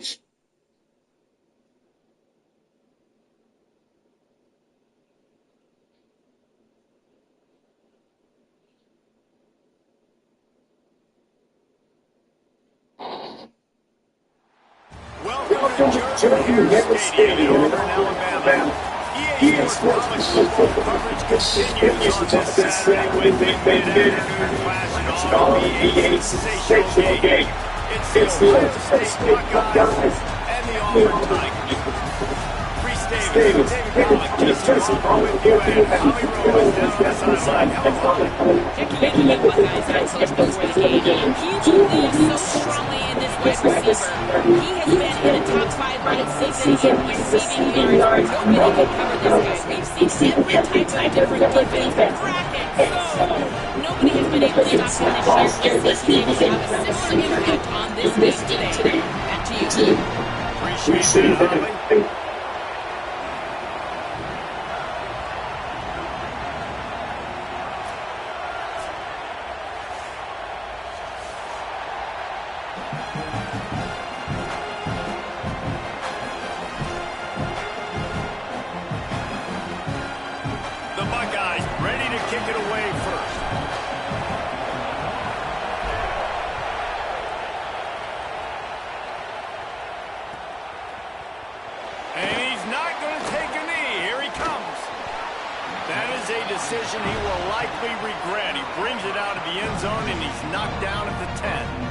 Welcome to the Stadium in Auburn, Alabama. EA Sports College football coverage continues on this Saturday with a mid-afternoon clash in Auburn, the sensational game. It's the Ohio State Buckeyes and the Auburn Tigers. Reese Davis, David Pollock, Jason Carl with you, and Tommy Rowan down on the sideline. Checking in with Buckeyes head coach before the game. He believes so strongly in this wide receiver. He has been in a top 5 running season in receiving yards. Nobody can cover this guy. We've seen every type of different defense brackets. So nobody has been able to stop him this year. Is he able to have a similar impact on this game today? Back to you. Appreciate it. Decision he will likely regret. He brings it out of the end zone and he's knocked down at the 10.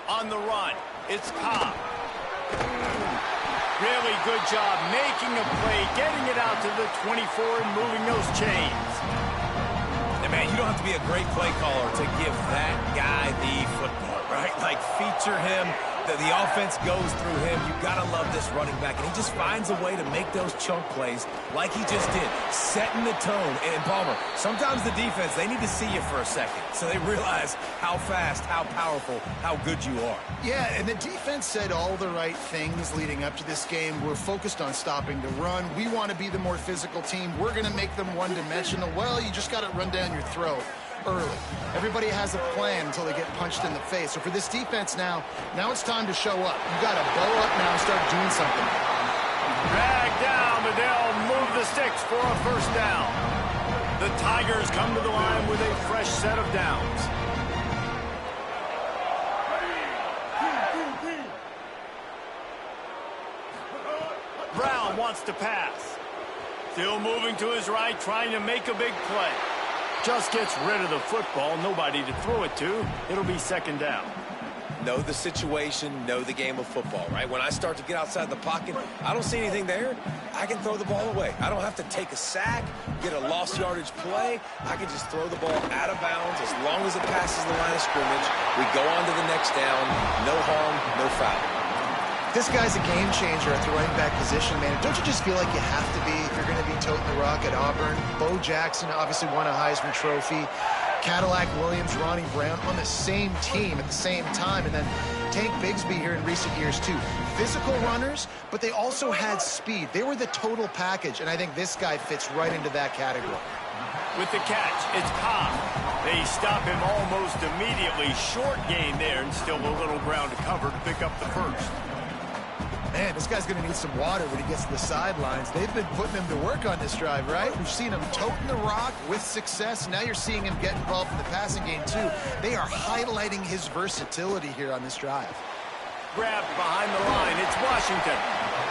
On the run, it's Cobb. Really good job making a play, getting it out to the 24 and moving those chains. And man, you don't have to be a great play caller to give that guy the football, right? Like, feature him. The offense goes through him. You got to love this running back. And he just finds a way to make those chunk plays like he just did, setting the tone. And Palmer, sometimes the defense, they need to see you for a second so they realize how fast, how powerful, how good you are. Yeah, and the defense said all the right things leading up to this game. We're focused on stopping the run. We want to be the more physical team. We're going to make them one-dimensional. Well, you just got to run down your throat early. Everybody has a plan until they get punched in the face. So for this defense now it's time to show up. You got to bow up now and start doing something. Drag down, but they'll move the sticks for a first down. The Tigers come to the line with a fresh set of downs. Brown wants to pass. Still moving to his right, trying to make a big play. Just gets rid of the football, nobody to throw it to. It'll be second down. Know the situation, know the game of football, right? When I start to get outside the pocket, I don't see anything there. I can throw the ball away. I don't have to take a sack, get a lost yardage play. I can just throw the ball out of bounds as long as it passes the line of scrimmage. We go on to the next down. No harm, no foul. This guy's a game changer at the running back position, man. Don't you just feel like you have to be if you're going to be toting the rock at Auburn? Bo Jackson obviously won a Heisman Trophy. Cadillac Williams, Ronnie Brown on the same team at the same time. And then Tank Bigsby here in recent years, too. Physical runners, but they also had speed. They were the total package, and I think this guy fits right into that category. With the catch, it's Cobb. They stop him almost immediately. Short gain there, and still a little ground to cover to pick up the first. Man, this guy's going to need some water when he gets to the sidelines. They've been putting him to work on this drive, right? We've seen him toting the rock with success. Now you're seeing him get involved in the passing game, too. They are highlighting his versatility here on this drive. Grabbed behind the line. It's Washington.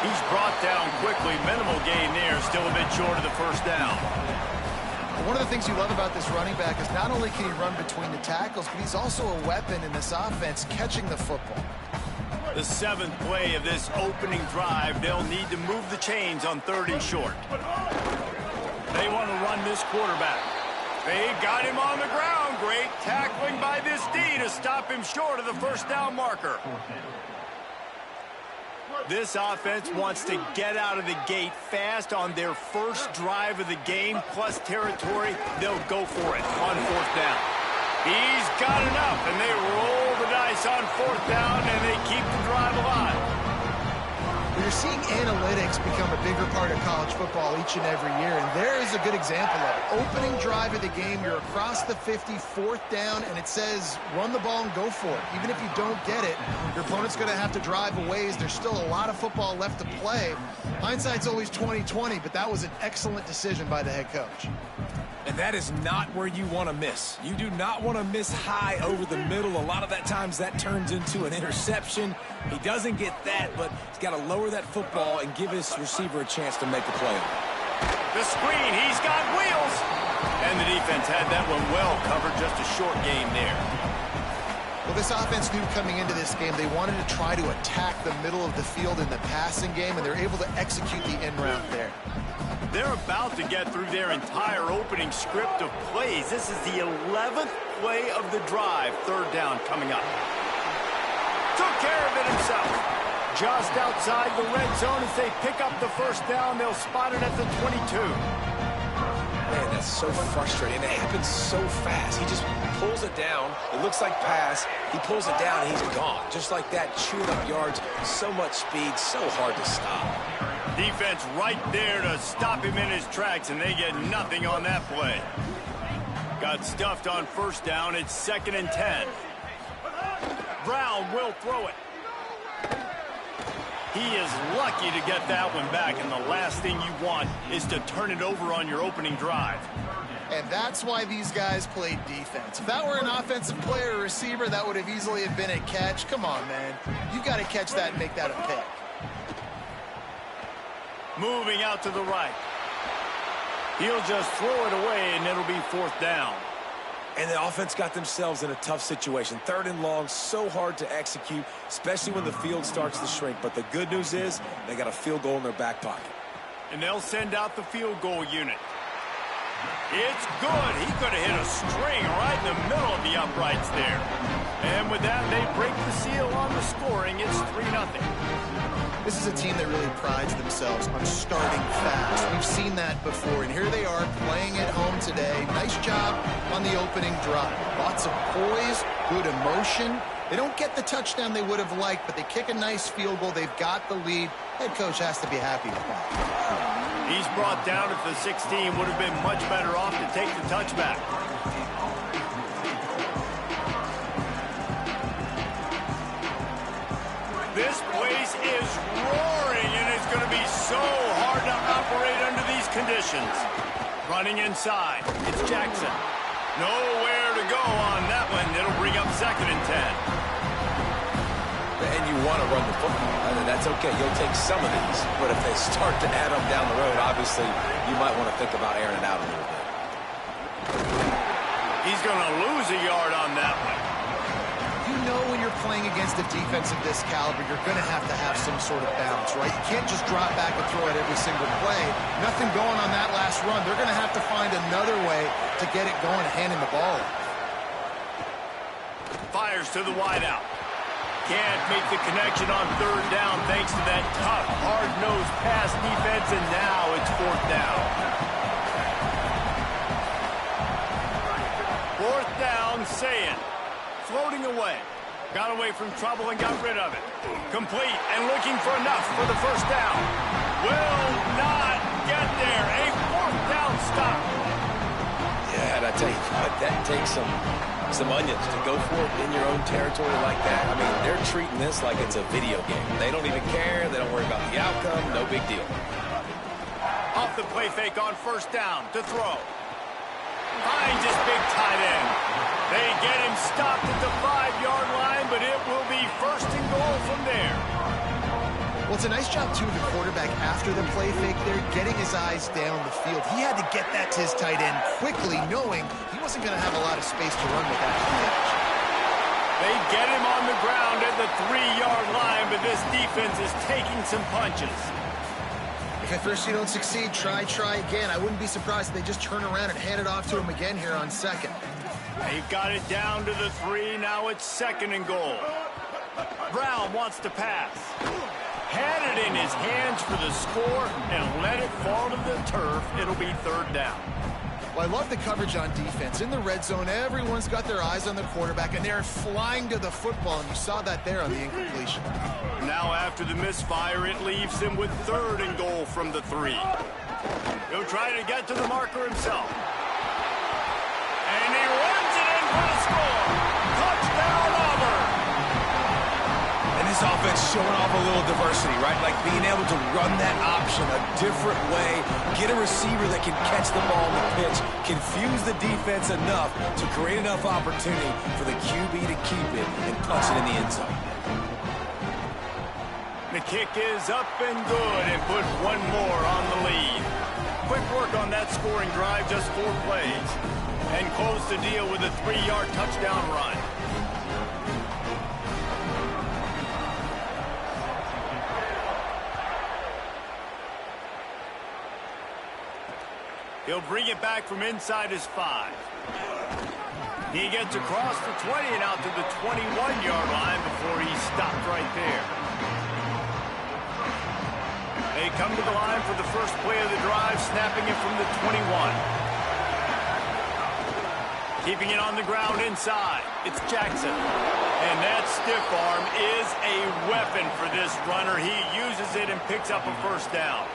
He's brought down quickly. Minimal gain there. Still a bit short of the first down. One of the things you love about this running back is not only can he run between the tackles, but he's also a weapon in this offense, catching the football. The seventh play of this opening drive, they'll need to move the chains on 3rd and short. They want to run this quarterback. They got him on the ground. Great tackling by this D to stop him short of the first down marker. This offense wants to get out of the gate fast on their first drive of the game, plus territory. They'll go for it on 4th down. He's got enough, and they roll the dice on 4th down, and they keep the drive alive. You're seeing analytics become a bigger part of college football each and every year, and there is a good example of it. Opening drive of the game, you're across the 50, 4th down, and it says run the ball and go for it. Even if you don't get it, your opponent's going to have to drive a ways. There's still a lot of football left to play. Hindsight's always 20/20, but that was an excellent decision by the head coach. And that is not where you want to miss. You do not want to miss high over the middle. A lot of that times that turns into an interception. He doesn't get that, but he's got to lower that football and give his receiver a chance to make a play. The screen, he's got wheels. And the defense had that one well covered, just a short game there. Well, this offense knew coming into this game they wanted to try to attack the middle of the field in the passing game, and they're able to execute the end route there. They're about to get through their entire opening script of plays. This is the 11th play of the drive. 3rd down coming up. Took care of it himself. Just outside the red zone as they pick up the 1st down. They'll spot it at the 22. Man, that's so frustrating. It happens so fast. He just pulls it down. It looks like pass. He pulls it down, and he's gone. Just like that, chewing up yards. So much speed, so hard to stop. Defense right there to stop him in his tracks, and they get nothing on that play. Got stuffed on 1st down. It's 2nd and 10. Brown will throw it. He is lucky to get that one back, and the last thing you want is to turn it over on your opening drive. And that's why these guys played defense. If that were an offensive player or receiver, that would have easily have been a catch. Come on, man. You got to catch that and make that a pick. Moving out to the right. He'll just throw it away, and it'll be 4th down. And the offense got themselves in a tough situation. 3rd and long, so hard to execute, especially when the field starts to shrink. But the good news is they got a field goal in their back pocket. And they'll send out the field goal unit. It's good. He could have hit a string right in the middle of the uprights there. And with that, they break the seal on the scoring. It's 3-0. This is a team that really prides themselves on starting fast. We've seen that before, and here they are playing at home today. Nice job on the opening drive. Lots of poise, good emotion. They don't get the touchdown they would have liked, but they kick a nice field goal. They've got the lead. Head coach has to be happy with that. He's brought down at the 16. Would have been much better off to take the touchback. This place is roaring, and it's going to be so hard to operate under these conditions. Running inside. It's Jackson. Nowhere to go on that one. It'll bring up 2nd and 10. And you want to run the football. I mean, that's okay. You'll take some of these. But if they start to add them down the road, obviously, you might want to think about airing it out a little bit. He's going to lose a yard on that one. You know when you're playing against a defense of this caliber, you're going to have some sort of balance, right? You can't just drop back and throw it every single play. Nothing going on that last run. They're going to have to find another way to get it going, handing the ball off. Fires to the wideout. Can't make the connection on 3rd down thanks to that tough, hard-nosed pass defense, and now it's 4th down. 4th down, Sayin. Floating away. Got away from trouble and got rid of it. Complete and looking for enough for the 1st down. Will not get there. A 4th down stop. Yeah, and I tell you what, that takes some onions to go for it in your own territory like that. I mean, they're treating this like it's a video game. They don't even care. They don't worry about the outcome. No big deal. Off the play fake on 1st down to throw. Finds his big tight end. They get him stopped at the 5-yard line, but it will be 1st and goal from there. Well, it's a nice job, too, of the quarterback after the play fake there, getting his eyes down the field. He had to get that to his tight end quickly, knowing he wasn't going to have a lot of space to run with that catch. They get him on the ground at the 3-yard line, but this defense is taking some punches. If at first you don't succeed, try again. I wouldn't be surprised if they just turn around and hand it off to him again here on 2nd. They got it down to the 3. Now it's 2nd and goal. Brown wants to pass. had it in his hands for the score and let it fall to the turf. It'll be third down. Well, I love the coverage on defense. In the red zone, everyone's got their eyes on the quarterback, and they're flying to the football, and you saw that there on the incompletion. Now after the misfire, it leaves him with 3rd and goal from the 3. He'll try to get to the marker himself. And he runs it in for the score. Touchdown, Auburn. And this offense showing off a little diversity, right? Like being able to run that option a different way, get a receiver that can catch the ball on the pitch, confuse the defense enough to create enough opportunity for the QB to keep it and punch it in the end zone. The kick is up and good and put one more on the lead. Quick work on that scoring drive, just 4 plays. And close the deal with a 3-yard touchdown run. He'll bring it back from inside his 5. He gets across the 20 and out to the 21-yard line before he's stopped right there. They come to the line for the first play of the drive, snapping it from the 21. Keeping it on the ground inside, it's Jackson. And that stiff arm is a weapon for this runner. He uses it and picks up a first down.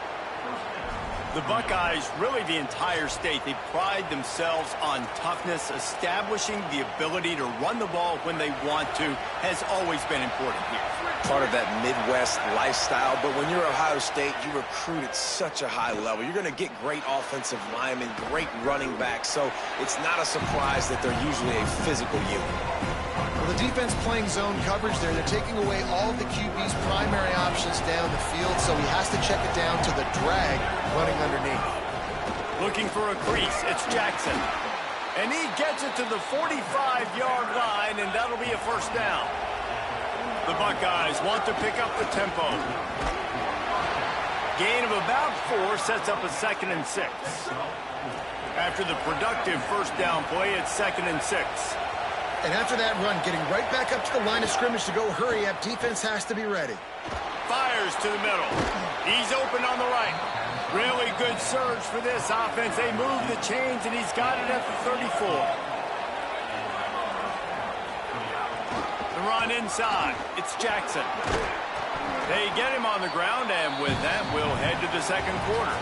The Buckeyes, really the entire state, they pride themselves on toughness. Establishing the ability to run the ball when they want to has always been important here. Part of that Midwest lifestyle, but when you're Ohio State, you recruit at such a high level. You're going to get great offensive linemen, great running backs, so it's not a surprise that they're usually a physical unit. Well, the defense playing zone coverage there. They're taking away all of the QB's primary options down the field, so he has to check it down to the drag running underneath. Looking for a crease, it's Jackson. And he gets it to the 45-yard line, and that'll be a first down. The Buckeyes want to pick up the tempo. Gain of about 4 sets up a 2nd and 6. After the productive first down play, it's 2nd and 6. And after that run, getting right back up to the line of scrimmage to go hurry up, defense has to be ready. Fires to the middle. He's open on the right. Really good surge for this offense. They move the chains, and he's got it at the 34. The run inside. It's Jackson. They get him on the ground, and with that, we'll head to the second quarter.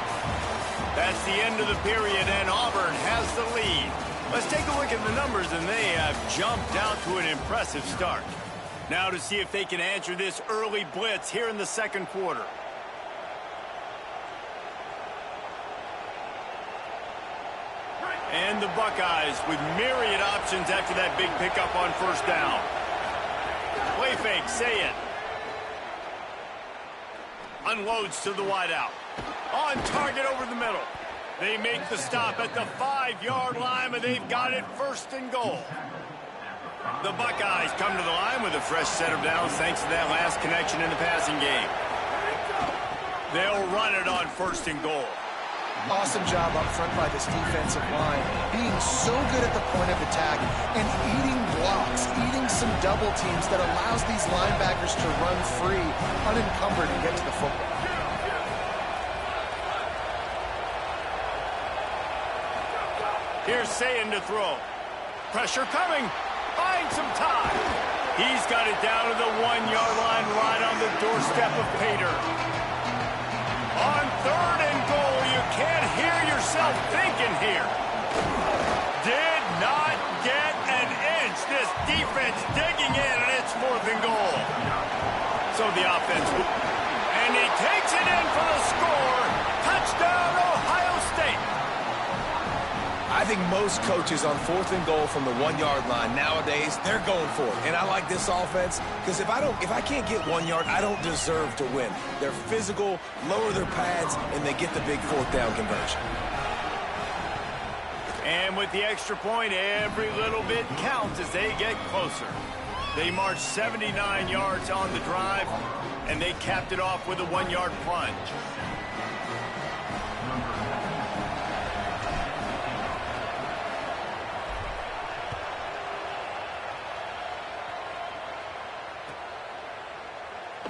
That's the end of the period, and Auburn has the lead. Let's take a look at the numbers, and they have jumped out to an impressive start. Now to see if they can answer this early blitz here in the second quarter. And the Buckeyes with myriad options after that big pickup on first down. Play fake, say it. Unloads to the wideout. On target over the middle. They make the stop at the 5-yard line, and they've got it 1st and goal. The Buckeyes come to the line with a fresh set of downs thanks to that last connection in the passing game. They'll run it on 1st and goal. Awesome job up front by this defensive line, being so good at the point of attack and eating blocks, eating some double teams that allows these linebackers to run free, unencumbered, and get to the football. Here's Sayin to throw. Pressure coming. Finds some time. He's got it down to the 1-yard line right on the doorstep of Pater. On 3rd and goal, you can't hear yourself thinking here. Did not get an inch. This defense digging in, and it's 4th and goal. So the offense, and he takes it in for the score. Touchdown, Ohio State. I think most coaches on 4th and goal from the 1-yard line nowadays, they're going for it. And I like this offense because if I can't get 1 yard, I don't deserve to win. They're physical, lower their pads, and they get the big 4th down conversion. And with the extra point, every little bit counts as they get closer. They marched 79 yards on the drive, and they capped it off with a 1-yard plunge.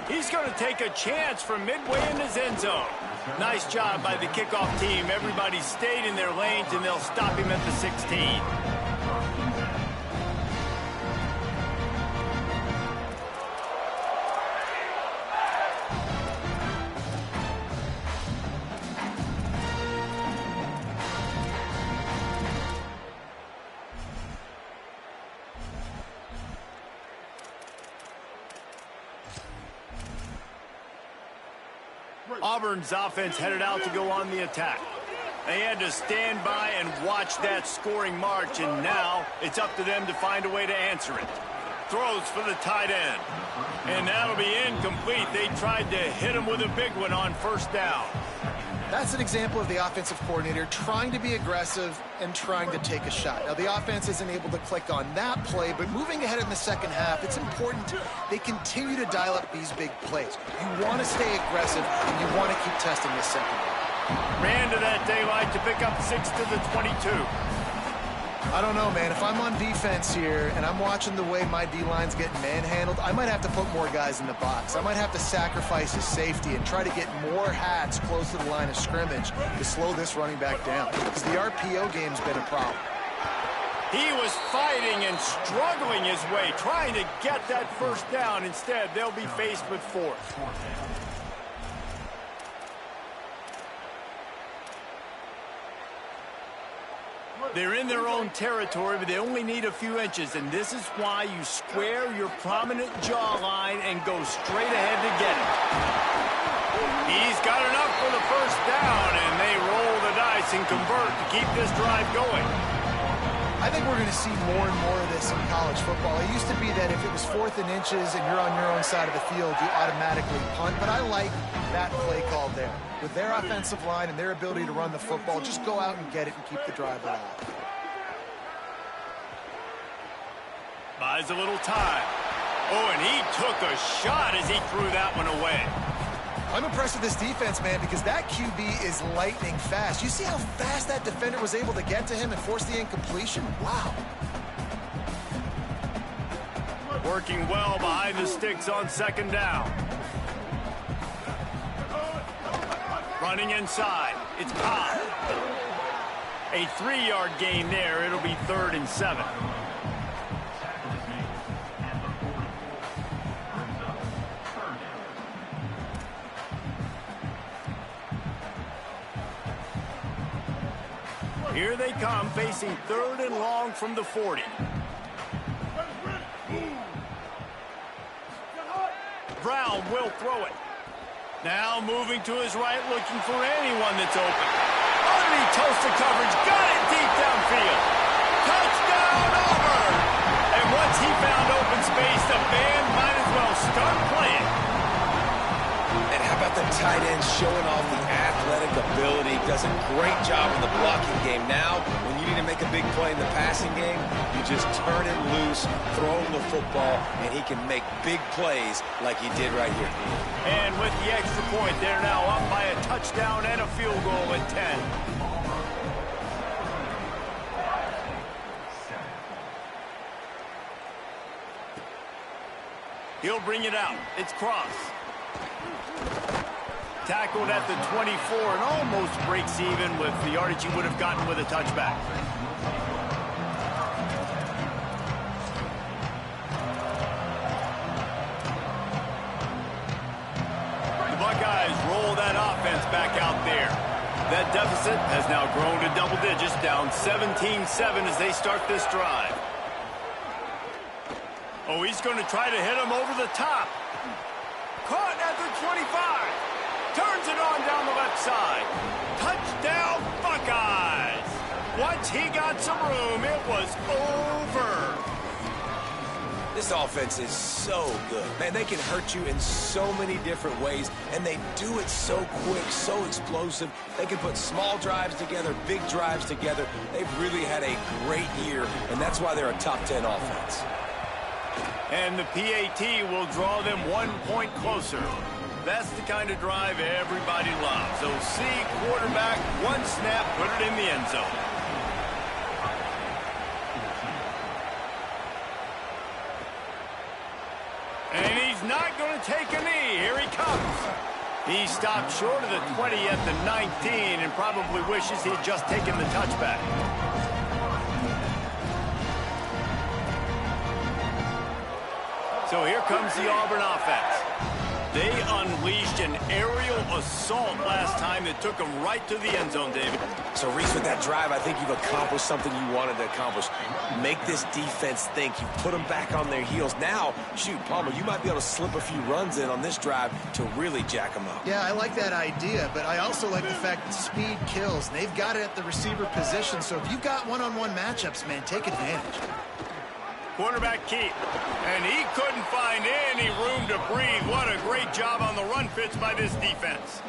He's going to take a chance from midway in his end zone. Nice job by the kickoff team. Everybody stayed in their lanes, and they'll stop him at the 16. Auburn's offense headed out to go on the attack. They had to stand by and watch that scoring march, and now it's up to them to find a way to answer it. Throws for the tight end. And that'll be incomplete. They tried to hit him with a big one on first down. That's an example of the offensive coordinator trying to be aggressive and trying to take a shot. Now, the offense isn't able to click on that play, but moving ahead in the second half, it's important they continue to dial up these big plays. You want to stay aggressive, and you want to keep testing this secondary. Ran to that daylight to pick up 6 to the 22. I don't know, man. If I'm on defense here and I'm watching the way my D-line's getting manhandled, I might have to put more guys in the box. I might have to sacrifice his safety and try to get more hats close to the line of scrimmage to slow this running back down, because the RPO game's been a problem. He was fighting and struggling his way, trying to get that first down. Instead, they'll be faced with fourth. They're in their own territory, but they only need a few inches, and this is why you square your prominent jawline and go straight ahead to get it. He's got enough for the first down, and they roll the dice and convert to keep this drive going. I think we're going to see more and more of this in college football. It used to be that if it was 4th and inches and you're on your own side of the field, you automatically punt, but I like that play call there. With their offensive line and their ability to run the football, just go out and get it and keep the drive alive. Buys a little time. Oh, and he took a shot as he threw that one away. I'm impressed with this defense, man, because that QB is lightning fast. You see how fast that defender was able to get to him and force the incompletion? Wow. Working well behind the sticks on second down. Running inside. It's Cobb. A 3-yard gain there. It'll be 3rd and 7. Here they come, facing 3rd and long from the 40. Brown will throw it. Now moving to his right, looking for anyone that's open. Underneath toasted coverage, got it deep downfield. Touchdown, Auburn! And once he found open space, the band might as well start playing. And how about the tight end showing off the athletic ability? Does a great job in the blocking game. Now, when you need to make a big play in the passing game, you just turn him loose, throw him the football, and he can make big plays like he did right here. And with the extra point, they're now up by a touchdown and a field goal at 10. He'll bring it out. It's Cross. Tackled at the 24 and almost breaks even with the yardage he would have gotten with a touchback. The Buckeyes roll that offense back out there. That deficit has now grown to double digits, down 17-7 as they start this drive. Oh, he's going to try to hit him over the top. Caught at the 25. Turns it on down the left side. Touchdown, Buckeyes. Once he got some room, it was over. This offense is so good. Man, they can hurt you in so many different ways, and they do it so quick, so explosive. They can put small drives together, big drives together. They've really had a great year, and that's why they're a top 10 offense. And the PAT will draw them 1 point closer. That's the kind of drive everybody loves. OC quarterback, one snap, put it in the end zone. And he's not going to take a knee. Here he comes. He stopped short of the 20 at the 19 and probably wishes he'd just taken the touchback. So here comes the Auburn offense. They unleashed an aerial assault last time that took them right to the end zone, David. So, Reese, with that drive, I think you've accomplished something you wanted to accomplish. Make this defense think. You put them back on their heels. Now, shoot, Palmer, you might be able to slip a few runs in on this drive to really jack them up. Yeah, I like that idea, but I also like the fact that speed kills. They've got it at the receiver position, so if you've got one-on-one matchups, man, take advantage. Quarterback keep. And he couldn't find any room to breathe. What a great job on the run fits by this defense.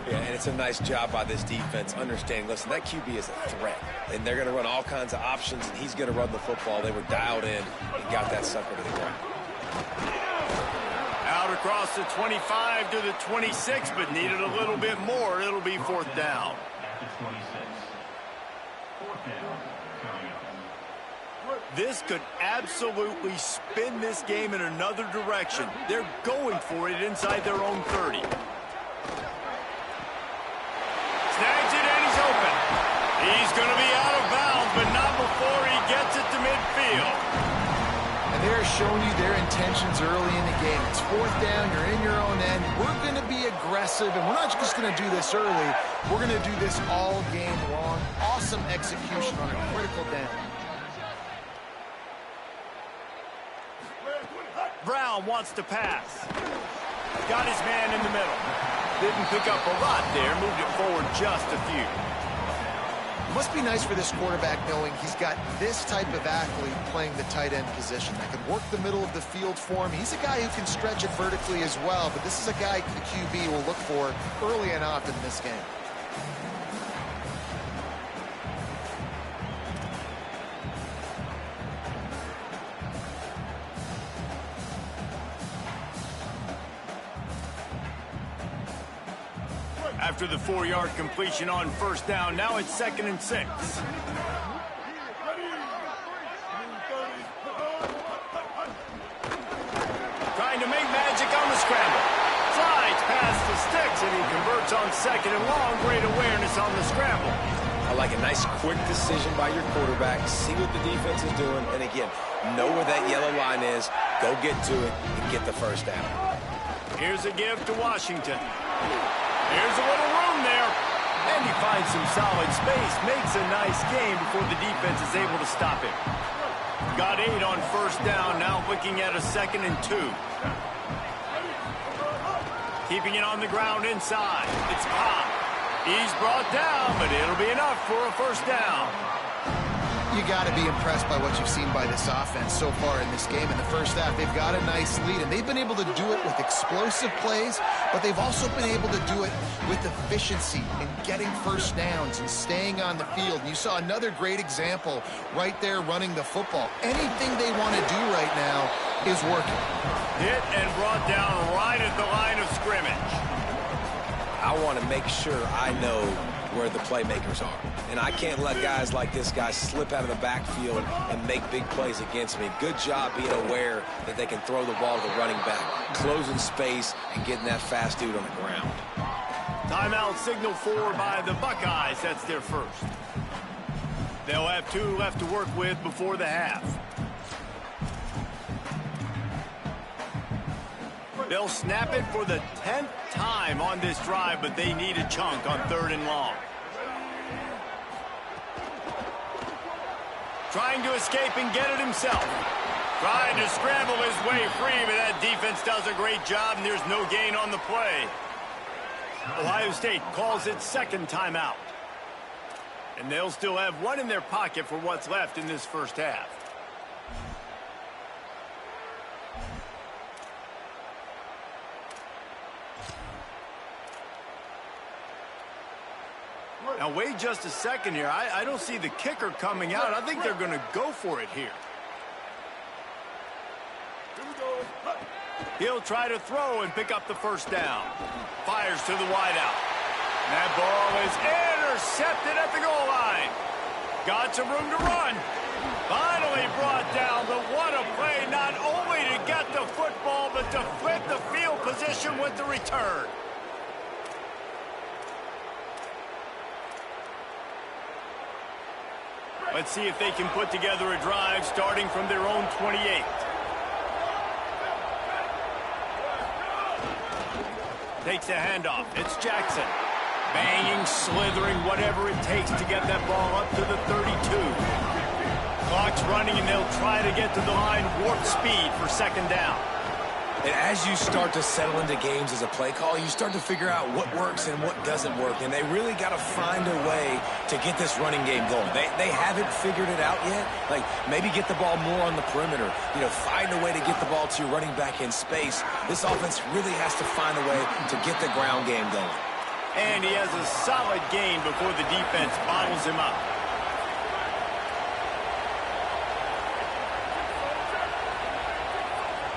Yeah, and it's a nice job by this defense understanding, listen, that QB is a threat. And they're going to run all kinds of options, and he's going to run the football. They were dialed in and got that sucker to the ground. Out across the 25 to the 26, but needed a little bit more. It'll be fourth down. This could absolutely spin this game in another direction. They're going for it inside their own 30. Snags it and he's open. He's going to be out of bounds, but not before he gets it to midfield. And they're showing you their intentions early in the game. It's fourth down, you're in your own end. We're going to be aggressive, and we're not just going to do this early. We're going to do this all game long. Awesome execution on a critical down. Brown wants to pass. Got his man in the middle. Didn't pick up a lot there. Moved it forward just a few. It must be nice for this quarterback knowing he's got this type of athlete playing the tight end position that can work the middle of the field for him. He's a guy who can stretch it vertically as well, but this is a guy the QB will look for early and often in this game. After the 4-yard completion on first down, now it's 2nd and 6. Trying to make magic on the scramble. Slides past the sticks, and he converts on 2nd and long. Great awareness on the scramble. I like a nice quick decision by your quarterback. See what the defense is doing, and again, know where that yellow line is. Go get to it and get the first down. Here's a give to Washington. Here's a little room there. And he finds some solid space. Makes a nice game before the defense is able to stop him. Got 8 on first down. Now looking at a 2nd and 2. Keeping it on the ground inside. It's Pop. He's brought down, but it'll be enough for a first down. You got to be impressed by what you've seen by this offense so far in this game. In the first half, they've got a nice lead, and they've been able to do it with explosive plays, but they've also been able to do it with efficiency and getting first downs and staying on the field. And you saw another great example right there running the football. Anything they want to do right now is working. Hit and brought down right at the line of scrimmage. I want to make sure I know where the playmakers are. And I can't let guys like this guy slip out of the backfield and make big plays against me. Good job being aware that they can throw the ball to the running back, closing space, and getting that fast dude on the ground. Timeout signaled for by the Buckeyes. That's their first. They'll have 2 left to work with before the half. They'll snap it for the 10th time on this drive, but they need a chunk on 3rd and long. Trying to escape and get it himself. Trying to scramble his way free, but that defense does a great job, and there's no gain on the play. Ohio State calls its 2nd timeout. And they'll still have 1 in their pocket for what's left in this first half. Now, wait just a second here. I don't see the kicker coming out. I think they're going to go for it here. He'll try to throw and pick up the first down. Fires to the wideout. That ball is intercepted at the goal line. Got some room to run. Finally brought down, but what a play, not only to get the football, but to flip the field position with the return. Let's see if they can put together a drive starting from their own 28. Takes a handoff. It's Jackson. Banging, slithering, whatever it takes to get that ball up to the 32. Clock's running, and they'll try to get to the line warp speed for second down. And as you start to settle into games as a play call, you start to figure out what works and what doesn't work. And they really got to find a way to get this running game going. They haven't figured it out yet. Like, maybe get the ball more on the perimeter. You know, find a way to get the ball to your running back in space. This offense really has to find a way to get the ground game going. And he has a solid gain before the defense bottles him up.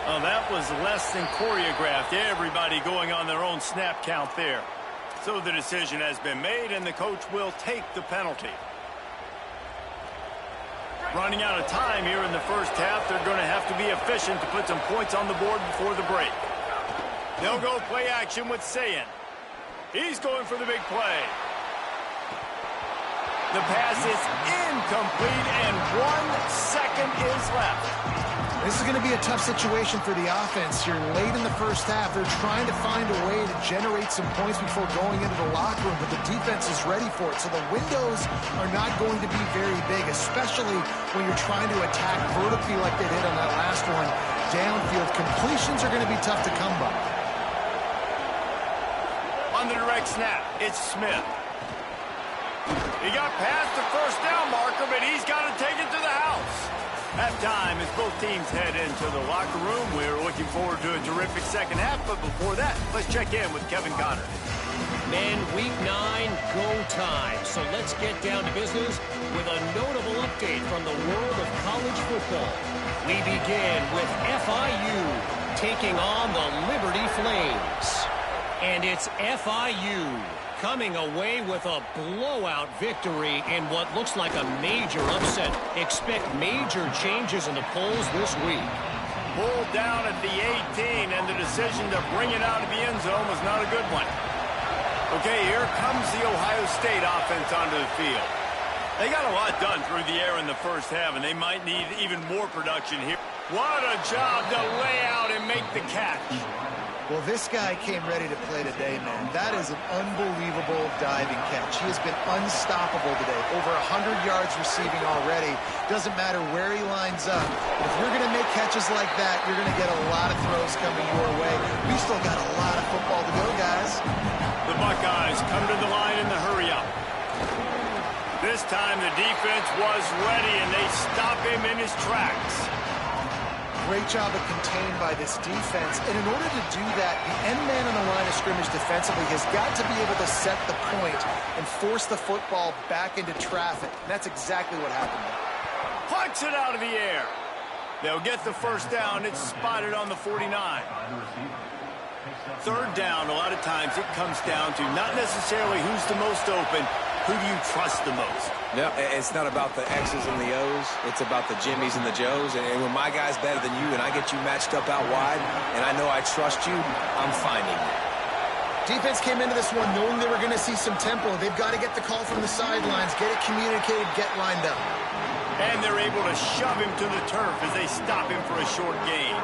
Well, that was less than choreographed. Everybody going on their own snap count there. So the decision has been made, and the coach will take the penalty. Running out of time here in the first half, they're going to have to be efficient to put some points on the board before the break. They'll go play action with Sayin. He's going for the big play. The pass is incomplete, and 1 second is left. This is going to be a tough situation for the offense here. Late in the first half, they're trying to find a way to generate some points before going into the locker room, but the defense is ready for it. So the windows are not going to be very big, especially when you're trying to attack vertically like they did on that last one. Downfield completions are going to be tough to come by. On the direct snap, it's Smith. He got past the first down marker, but he's got to take it to the house. Halftime as both teams head into the locker room. We're looking forward to a terrific second half, but before that, let's check in with Kevin Connor. Men, week 9, go time. So let's get down to business with a notable update from the world of college football. We begin with FIU taking on the Liberty Flames. And it's FIU coming away with a blowout victory in what looks like a major upset. Expect major changes in the polls this week. Pulled down at the 18, and the decision to bring it out of the end zone was not a good one. Okay, here comes the Ohio State offense onto the field. They got a lot done through the air in the first half, and they might need even more production here. What a job to lay out and make the catch. Well, this guy came ready to play today, man. That is an unbelievable diving catch. He has been unstoppable today. Over 100 yards receiving already. Doesn't matter where he lines up. But if you're going to make catches like that, you're going to get a lot of throws coming your way. We still got a lot of football to go, guys. The Buckeyes come to the line in the hurry-up. This time the defense was ready, and they stop him in his tracks. Great job of contained by this defense. And in order to do that, the end man on the line of scrimmage defensively has got to be able to set the point and force the football back into traffic. And that's exactly what happened there. Punch it out of the air. They'll get the first down. It's spotted on the 49. Third down, a lot of times it comes down to not necessarily who's the most open, who do you trust the most? No, it's not about the X's and the O's. It's about the Jimmies and the Joes. And when my guy's better than you and I get you matched up out wide and I know I trust you, I'm finding you. Defense came into this one knowing they were going to see some tempo. They've got to get the call from the sidelines, get it communicated, get lined up. And they're able to shove him to the turf as they stop him for a short gain.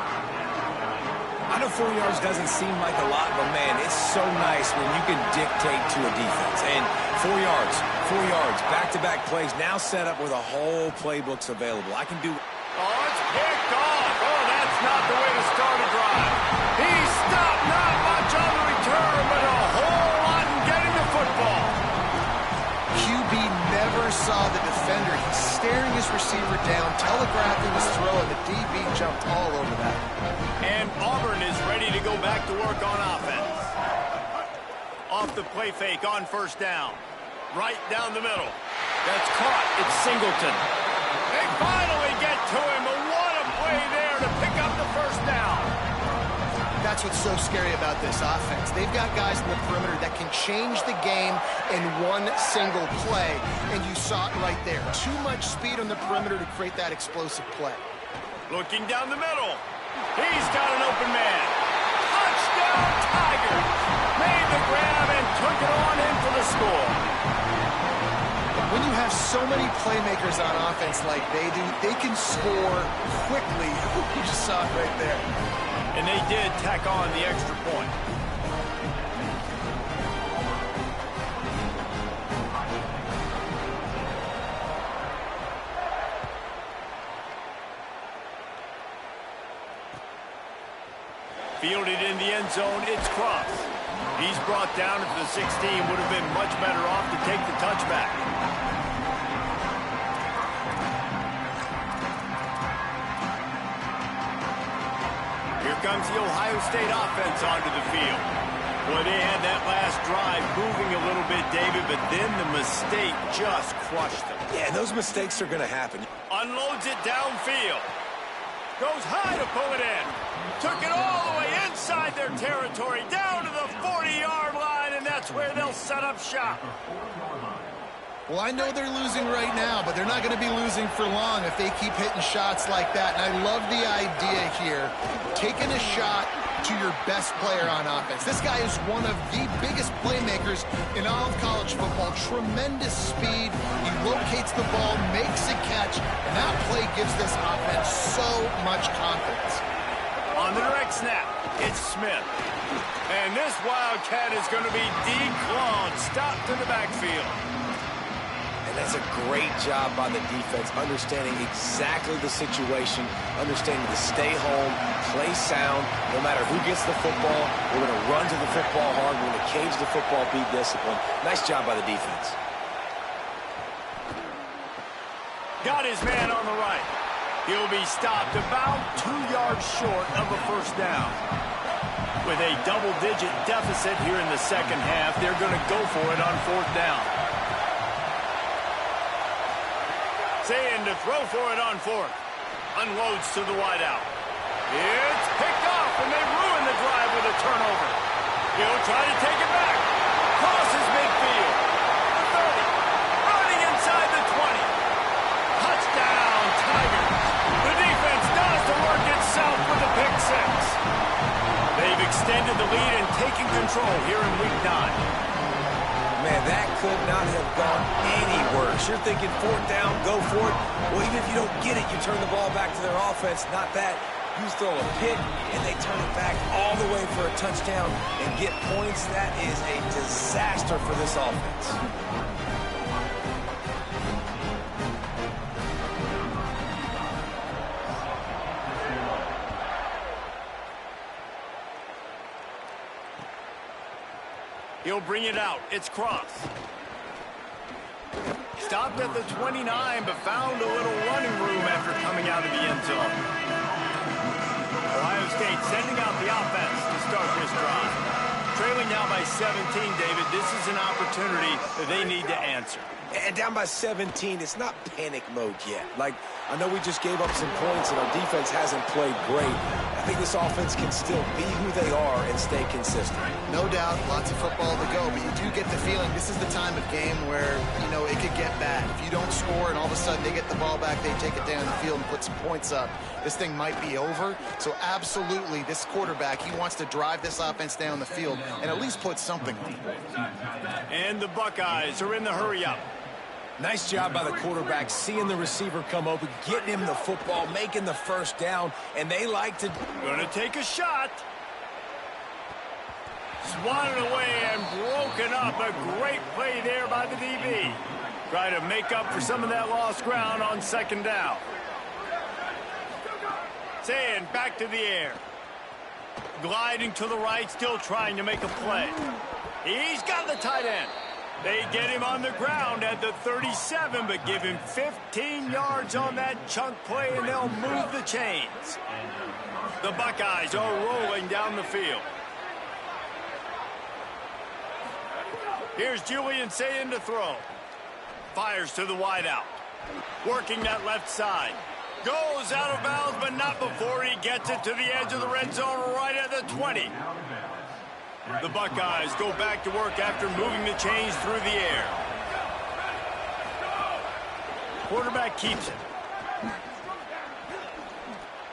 I know 4 yards doesn't seem like a lot, but, man, it's so nice when you can dictate to a defense. And 4 yards, back-to-back plays, now set up where the whole playbook's available. I can do... Oh, it's picked off. Oh, that's not the way to start a drive. He stopped not much on the return, but a whole lot in getting the football. QB never saw the defender. He's staring his receiver down, telegraphing his throw, and the DB jumped all over that. And Auburn is ready to go back to work on offense. Off the play fake on first down. Right down the middle. That's caught. It's Singleton. They finally get to him. And what a play there to pick up the first down. That's what's so scary about this offense. They've got guys in the perimeter that can change the game in one single play. And you saw it right there. Too much speed on the perimeter to create that explosive play. Looking down the middle. He's got an open man. Touchdown, Tigers! Made the grab and took it on in for the score. When you have so many playmakers on offense like they do, they can score quickly. You just saw it right there. And they did tack on the extra point. Fielded in the end zone, it's Cross. He's brought down into the 16, would have been much better off to take the touchback. Here comes the Ohio State offense onto the field. Boy, they had that last drive moving a little bit, David, but then the mistake just crushed them. Yeah, those mistakes are going to happen. Unloads it downfield. Goes high to pull it in. Took it all the way inside their territory, down to the 40-yard line, and that's where they'll set up shop. Well, I know they're losing right now, but they're not going to be losing for long if they keep hitting shots like that. And I love the idea here, taking a shot to your best player on offense. This guy is one of the biggest playmakers in all of college football. Tremendous speed. He locates the ball, makes a catch, and that play gives this offense so much confidence. On the direct snap, it's Smith. And this Wildcat is going to be declawed, stopped in the backfield. And that's a great job by the defense, understanding exactly the situation, understanding to stay home, play sound. No matter who gets the football, we're going to run to the football hard. We're going to cage the football, be disciplined. Nice job by the defense. Got his man on the right. He'll be stopped about 2 yards short of a first down. With a double-digit deficit here in the second half, they're going to go for it on fourth down. Saying to throw for it on fourth. Unloads to the wideout. It's picked off, and they ruin the drive with a turnover. He'll try to take it back. Crosses midfield. The 30. Running inside the 20. Touchdown, Tigers. The defense does the work itself with a pick six. They've extended the lead and taken control here in Week 9. Man, that could not have gone any worse. You're thinking fourth down, go for it. Well, even if you don't get it, you turn the ball back to their offense. Not that. You throw a pick, and they turn it back all the way for a touchdown and get points. That is a disaster for this offense. He'll bring it out. It's Cross. Stopped at the 29, but found a little running room after coming out of the end zone. Ohio State sending out the offense to start this drive. Trailing now by 17, David. This is an opportunity that they need to answer. And down by 17, it's not panic mode yet. Like, I know we just gave up some points and our defense hasn't played great. I think this offense can still be who they are and stay consistent. No doubt, lots of football to go, but you do get the feeling this is the time of game where, you know, it could get bad. If you don't score and all of a sudden they get the ball back, they take it down the field and put some points up, this thing might be over. So absolutely, this quarterback, he wants to drive this offense down the field and at least put something on it. And the Buckeyes are in the hurry-up. Nice job by the quarterback, seeing the receiver come open, getting him the football, making the first down, and they like to... Gonna take a shot. Swatted away and broken up. A great play there by the DB. Try to make up for some of that lost ground on second down. Saying back to the air. Gliding to the right, still trying to make a play. He's got the tight end. They get him on the ground at the 37, but give him 15 yards on that chunk play, and they'll move the chains. The Buckeyes are rolling down the field. Here's Julian Sayin to throw. Fires to the wideout. Working that left side. Goes out of bounds, but not before he gets it to the edge of the red zone right at the 20. The Buckeyes go back to work after moving the chains through the air. Quarterback keeps it.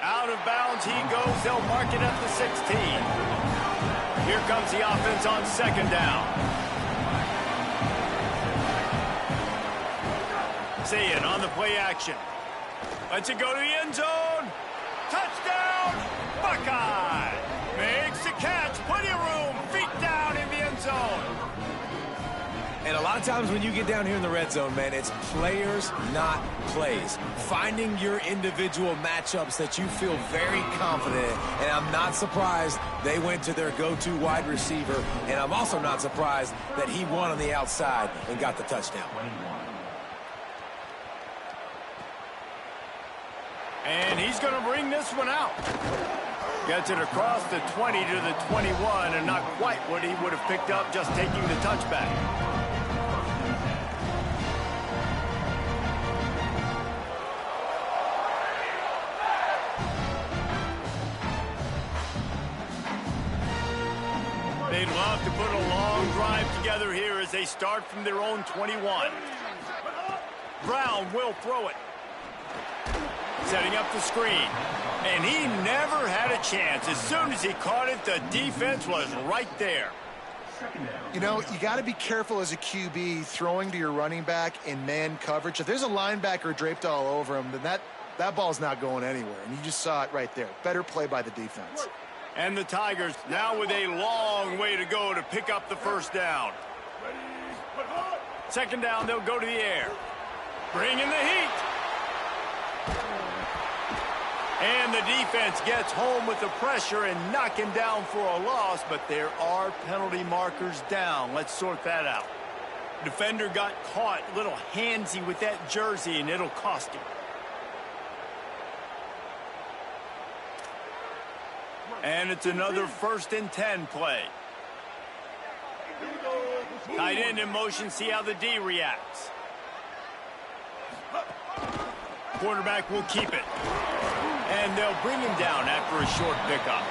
Out of bounds he goes. They'll mark it at the 16. Here comes the offense on second down. Saying on the play action. Lets it go to the end zone. Touchdown, Buckeye. Makes the catch. Plenty of room. Feet down in the end zone. And a lot of times when you get down here in the red zone, man, it's players, not plays. Finding your individual matchups that you feel very confident in. And I'm not surprised they went to their go-to wide receiver. And I'm also not surprised that he won on the outside and got the touchdown. And he's going to bring this one out. Gets it across the 20 to the 21, and not quite what he would have picked up just taking the touchback. They'd love to put a long drive together here as they start from their own 21. Brown will throw it. Setting up the screen. And he never had a chance. As soon as he caught it, the defense was right there. You know, you got to be careful as a QB throwing to your running back in man coverage. If there's a linebacker draped all over him, then that ball's not going anywhere. And you just saw it right there. Better play by the defense. And the Tigers now with a long way to go to pick up the first down. Second down, they'll go to the air. Bring in the heat. And the defense gets home with the pressure and knock him down for a loss, but there are penalty markers down. Let's sort that out. Defender got caught a little handsy with that jersey, and it'll cost him. And it's another 1st and 10 play. Tight end in motion, see how the D reacts. Quarterback will keep it. And they'll bring him down after a short pickup.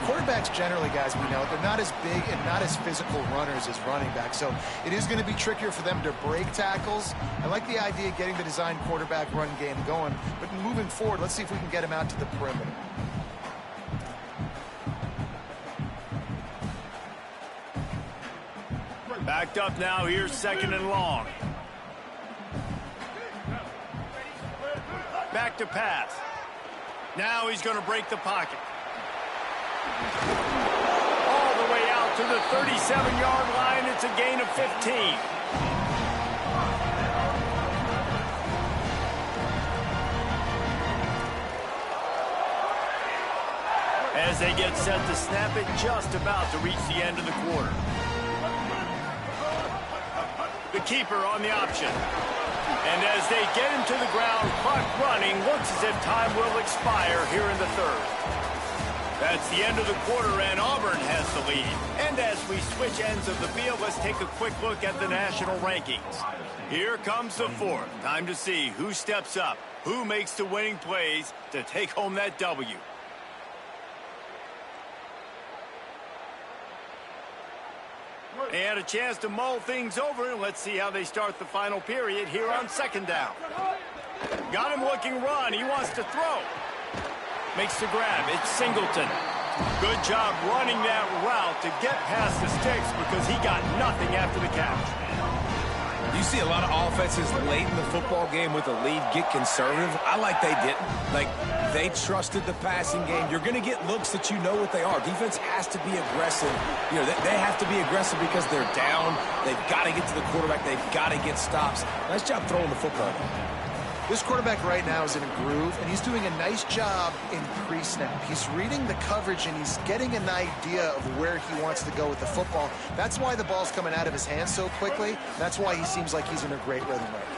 Quarterbacks generally, guys, we know, they're not as big and not as physical runners as running backs. So it is going to be trickier for them to break tackles. I like the idea of getting the design quarterback run game going. But moving forward, let's see if we can get him out to the perimeter. Backed up now, here's 2nd and long. Back to pass. Now he's going to break the pocket. All the way out to the 37-yard line. It's a gain of 15. As they get set to snap it, just about to reach the end of the quarter. The keeper on the option. And as they get him to the ground, clock running, looks as if time will expire here in the 3rd. That's the end of the quarter, and Auburn has the lead. And as we switch ends of the field, let's take a quick look at the national rankings. Here comes the 4th. Time to see who steps up, who makes the winning plays to take home that W. They had a chance to mull things over. Let's see how they start the final period here on 2nd down. Got him looking run. He wants to throw. Makes the grab. It's Singleton. Good job running that route to get past the sticks because he got nothing after the catch. You see a lot of offenses late in the football game with a lead get conservative. I like they didn't. Like, they trusted the passing game. You're going to get looks that you know what they are. Defense has to be aggressive. You know, they have to be aggressive because they're down. They've got to get to the quarterback. They've got to get stops. Nice job throwing the football. This quarterback right now is in a groove, and he's doing a nice job in pre-snap. He's reading the coverage, and he's getting an idea of where he wants to go with the football. That's why the ball's coming out of his hands so quickly. That's why he seems like he's in a great rhythm right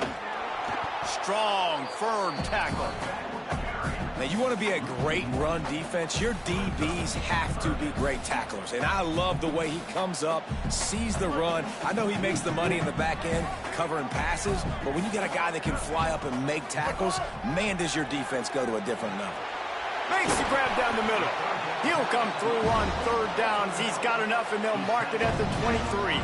now. Strong, firm tackle. Now, you want to be a great run defense, your DBs have to be great tacklers. And I love the way he comes up, sees the run. I know he makes the money in the back end covering passes, but when you got a guy that can fly up and make tackles, man, does your defense go to a different level. Makes the grab down the middle. He'll come through on 3rd down as he's got enough, and they'll mark it at the 23.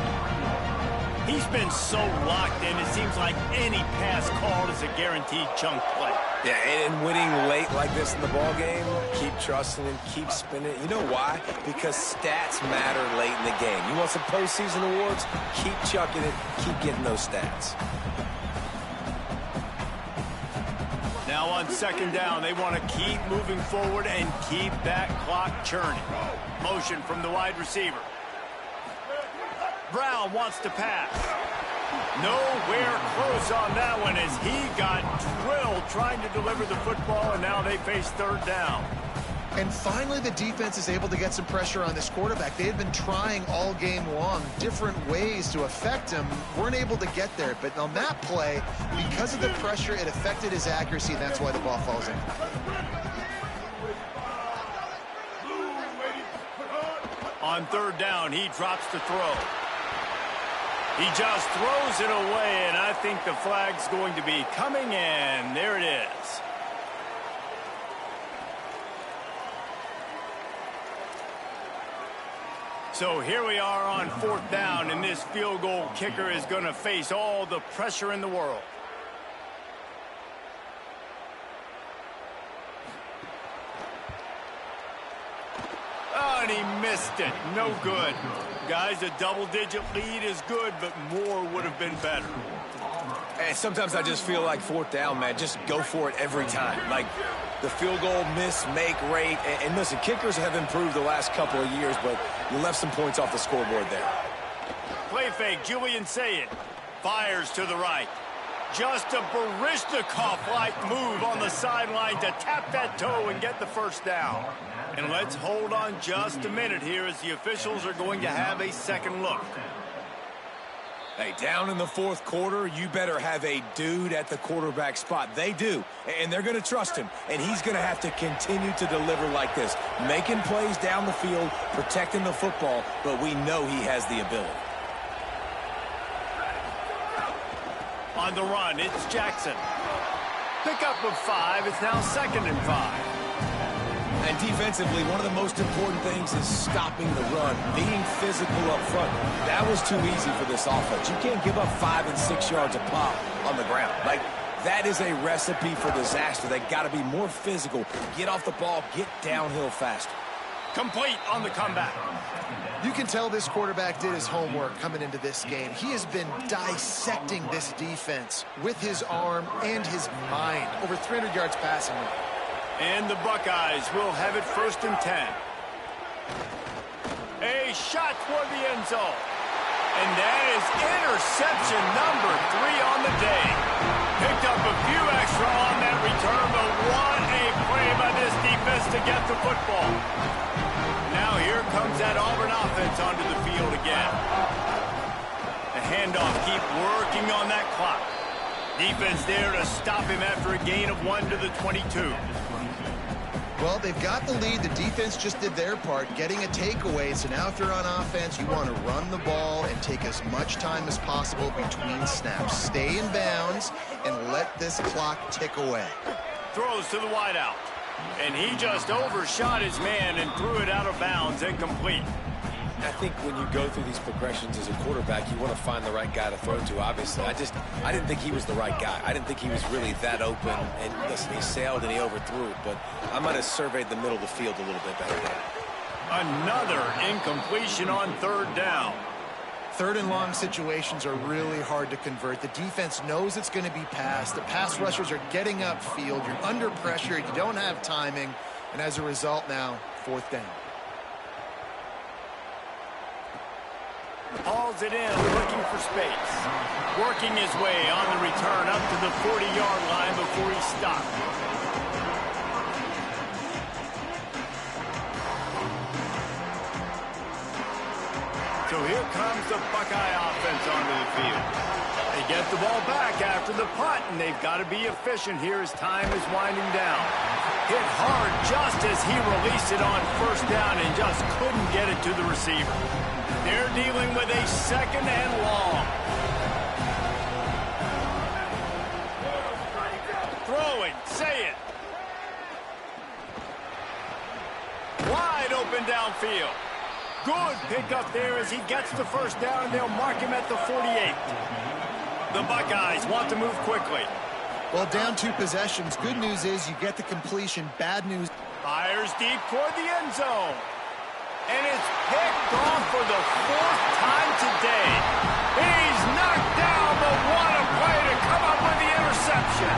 He's been so locked in, it seems like any pass called is a guaranteed chunk play. Yeah, and winning late like this in the ball game, keep trusting him, keep spinning it. You know why? Because stats matter late in the game. You want some postseason awards? Keep chucking it, keep getting those stats. Now on second down, they want to keep moving forward and keep that clock churning. Motion from the wide receiver. Brown wants to pass. Nowhere close on that one as he got drilled trying to deliver the football, and now they face third down. And finally, the defense is able to get some pressure on this quarterback. They had been trying all game long different ways to affect him. Weren't able to get there. But on that play, because of the pressure, it affected his accuracy, and that's why the ball falls in. On third down, he drops to throw. He just throws it away, and I think the flag's going to be coming in. There it is. So here we are on fourth down, and this field goal kicker is going to face all the pressure in the world. Oh, and he missed it. No good. Guys, a double-digit lead is good, but more would have been better. And sometimes I just feel like fourth down, man, just go for it every time. Like the field goal miss-make rate. And listen, kickers have improved the last couple of years, but you left some points off the scoreboard there. Play fake, Julian Sayed fires to the right. Just a Baryshnikov-like move on the sideline to tap that toe and get the first down. And let's hold on just a minute here as the officials are going to have a second look. Hey, down in the fourth quarter, you better have a dude at the quarterback spot. They do, and they're going to trust him. And he's going to have to continue to deliver like this, making plays down the field, protecting the football, but we know he has the ability. On the run, it's Jackson. Pickup of 5. It's now 2nd and 5. And defensively, one of the most important things is stopping the run, being physical up front. That was too easy for this offense. You can't give up 5 and 6 yards a pop on the ground. Like, that is a recipe for disaster. They got to be more physical, get off the ball, get downhill faster. Complete on the comeback. You can tell this quarterback did his homework coming into this game. He has been dissecting this defense with his arm and his mind. Over 300 yards passing. And the Buckeyes will have it 1st and 10. A shot toward the end zone. And that is interception number 3 on the day. Picked up a few extra on that return, but what a play by this defense to get the football. Now here comes that Auburn offense onto the field again. The handoff, keep working on that clock. Defense there to stop him after a gain of 1 to the 22. Well, they've got the lead. The defense just did their part, getting a takeaway. So now if you're on offense, you want to run the ball and take as much time as possible between snaps. Stay in bounds and let this clock tick away. Throws to the wideout. And he just overshot his man and threw it out of bounds, incomplete. I think when you go through these progressions as a quarterback, you want to find the right guy to throw to, obviously. I didn't think he was the right guy. I didn't think he was really that open. And listen, he sailed and he overthrew it, but I might have surveyed the middle of the field a little bit better there. Another incompletion on 3rd down. 3rd and long situations are really hard to convert. The defense knows it's going to be passed. The pass rushers are getting upfield. You're under pressure. You don't have timing. And as a result now, 4th down. Hauls it in, looking for space. Working his way on the return up to the 40-yard line before he stopped. So here comes the Buckeye offense onto the field. They get the ball back after the punt, and they've got to be efficient here as time is winding down. Hit hard just as he released it on 1st down and just couldn't get it to the receiver. They're dealing with a 2nd and long. Throwing, say it. Wide open downfield. Good pickup there as he gets the first down, and they'll mark him at the 48. The Buckeyes want to move quickly. Well, down 2 possessions. Good news is you get the completion. Bad news. Fires deep toward the end zone. And it's picked off for the 4th time today. He's knocked down, but what a play to come up with the interception.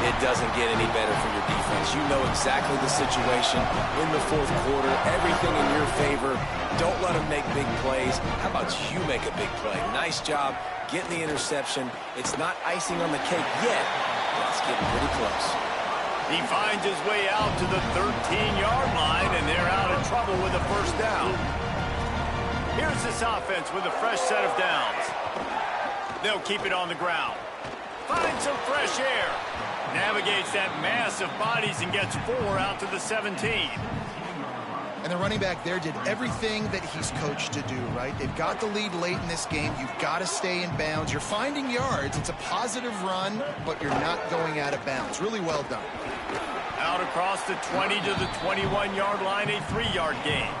It doesn't get any better for your defense. You know exactly the situation in the 4th quarter. Everything in your favor. Don't let them make big plays. How about you make a big play? Nice job getting the interception. It's not icing on the cake yet, but it's getting pretty close. He finds his way out to the 13-yard line, and they're out of trouble with a first down. Here's this offense with a fresh set of downs. They'll keep it on the ground. Finds some fresh air. Navigates that mass of bodies and gets 4 out to the 17. And the running back there did everything that he's coached to do, right? They've got the lead late in this game. You've got to stay in bounds. You're finding yards. It's a positive run, but you're not going out of bounds. Really well done. Out across the 20 to the 21-yard line, a 3-yard gain.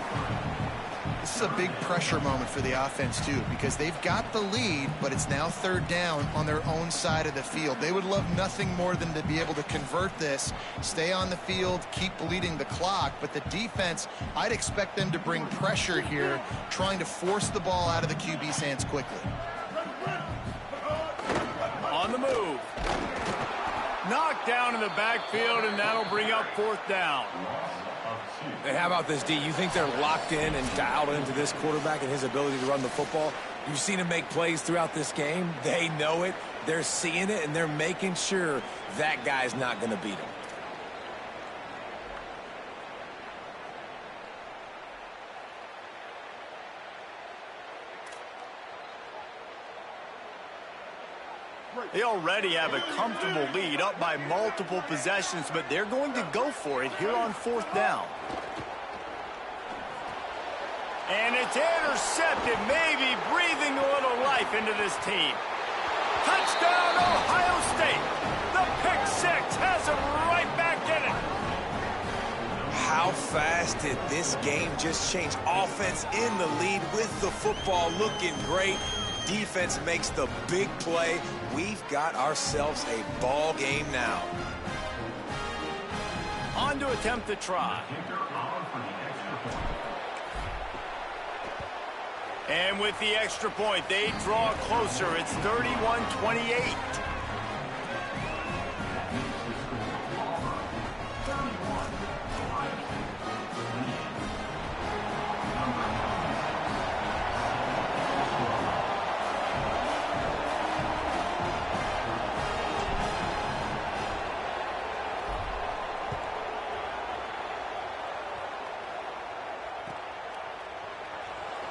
This is a big pressure moment for the offense, too, because they've got the lead, but it's now 3rd down on their own side of the field. They would love nothing more than to be able to convert this, stay on the field, keep bleeding the clock. But the defense, I'd expect them to bring pressure here, trying to force the ball out of the QB's hands quickly. On the move. Knocked down in the backfield, and that'll bring up 4th down. Hey, how about this, D? You think they're locked in and dialed into this quarterback and his ability to run the football? You've seen him make plays throughout this game. They know it. They're seeing it, and they're making sure that guy's not going to beat him. They already have a comfortable lead, up by multiple possessions, but they're going to go for it here on 4th down. And it's intercepted, maybe breathing a little life into this team. Touchdown, Ohio State. The pick 6 has them right back in it. How fast did this game just change? Offense in the lead with the football, looking great. Defense makes the big play. We've got ourselves a ball game now. On to attempt the try. And with the extra point, they draw closer. It's 31-28.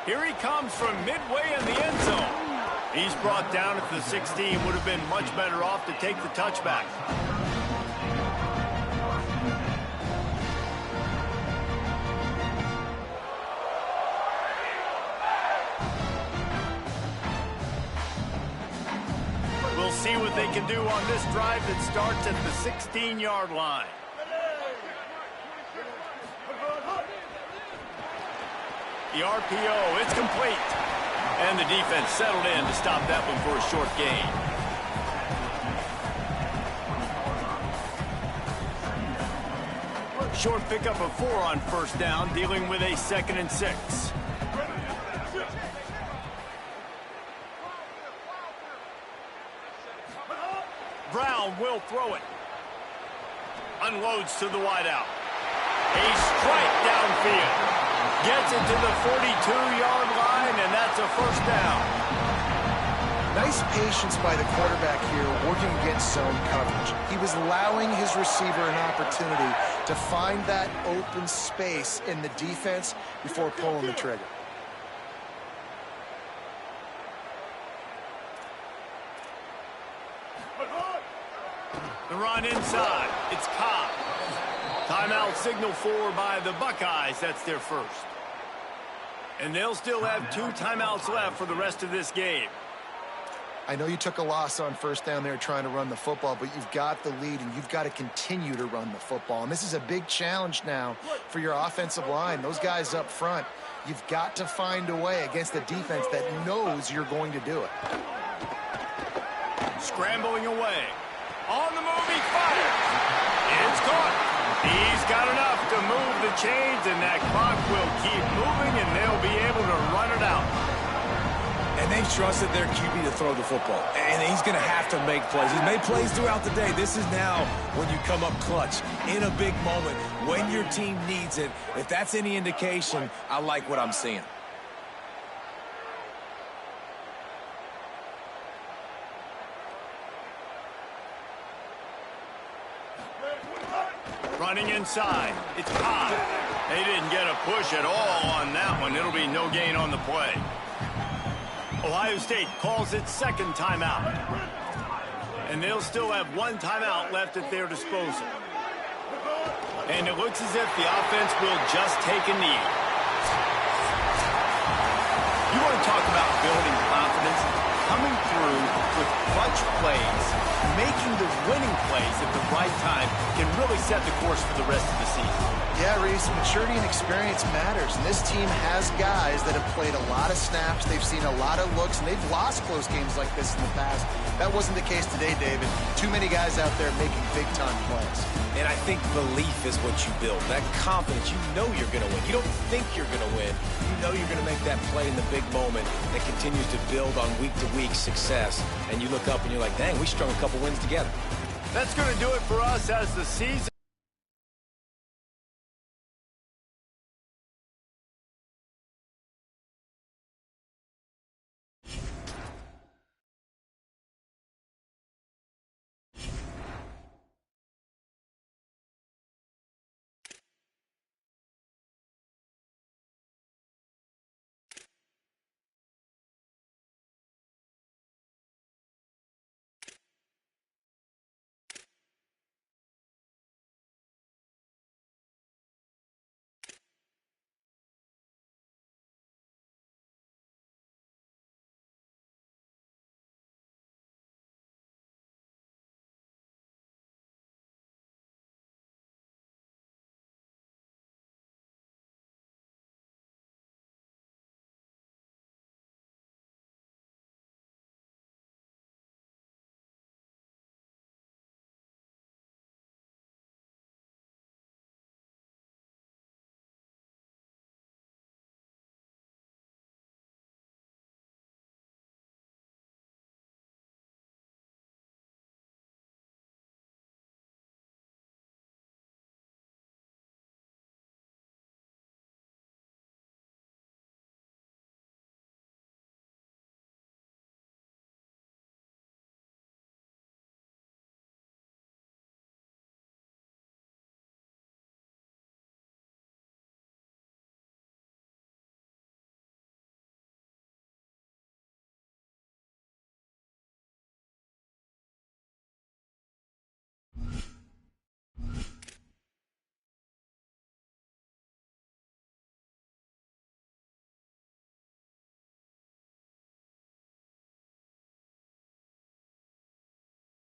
Here he comes from midway in the end zone. He's brought down at the 16. Would have been much better off to take the touchback. We'll see what they can do on this drive that starts at the 16-yard line. The RPO, it's complete. And the defense settled in to stop that one for a short gain. Short pickup of 4 on first down, dealing with a 2nd and 6. Brown will throw it. Unloads to the wideout. A strike downfield. Gets it to the 42-yard line, and that's a first down. Nice patience by the quarterback here, working against zone coverage. He was allowing his receiver an opportunity to find that open space in the defense before pulling the trigger. The run inside. It's Cobb. Timeout signal for by the Buckeyes. That's their first. And they'll still have 2 timeouts left for the rest of this game. I know you took a loss on first down there trying to run the football, but you've got the lead, and you've got to continue to run the football. And this is a big challenge now for your offensive line. Those guys up front, you've got to find a way against a defense that knows you're going to do it. Scrambling away. On the move, he fires. It's caught. He's got enough to move the chains, and that clock will keep moving, and they'll be able to run it out. And they've trusted their QB to throw the football. And he's going to have to make plays. He's made plays throughout the day. This is now when you come up clutch in a big moment when your team needs it. If that's any indication, I like what I'm seeing. Running inside. It's high. They didn't get a push at all on that one. It'll be no gain on the play. Ohio State calls its second timeout. And they'll still have one timeout left at their disposal. And it looks as if the offense will just take a knee. You want to talk about building confidence? Coming through with clutch plays, making the winning plays at the right time can really set the course for the rest of the season. Yeah, Reese, maturity and experience matters, and this team has guys that have played a lot of snaps. They've seen a lot of looks, and they've lost close games like this in the past. That wasn't the case today, David. Too many guys out there making big-time plays. And I think belief is what you build. That confidence, you know you're going to win. You don't think you're going to win. You know you're going to make that play in the big moment that continues to build on week-to-week success. And you look up and you're like, dang, we strung a couple wins together. That's going to do it for us as the season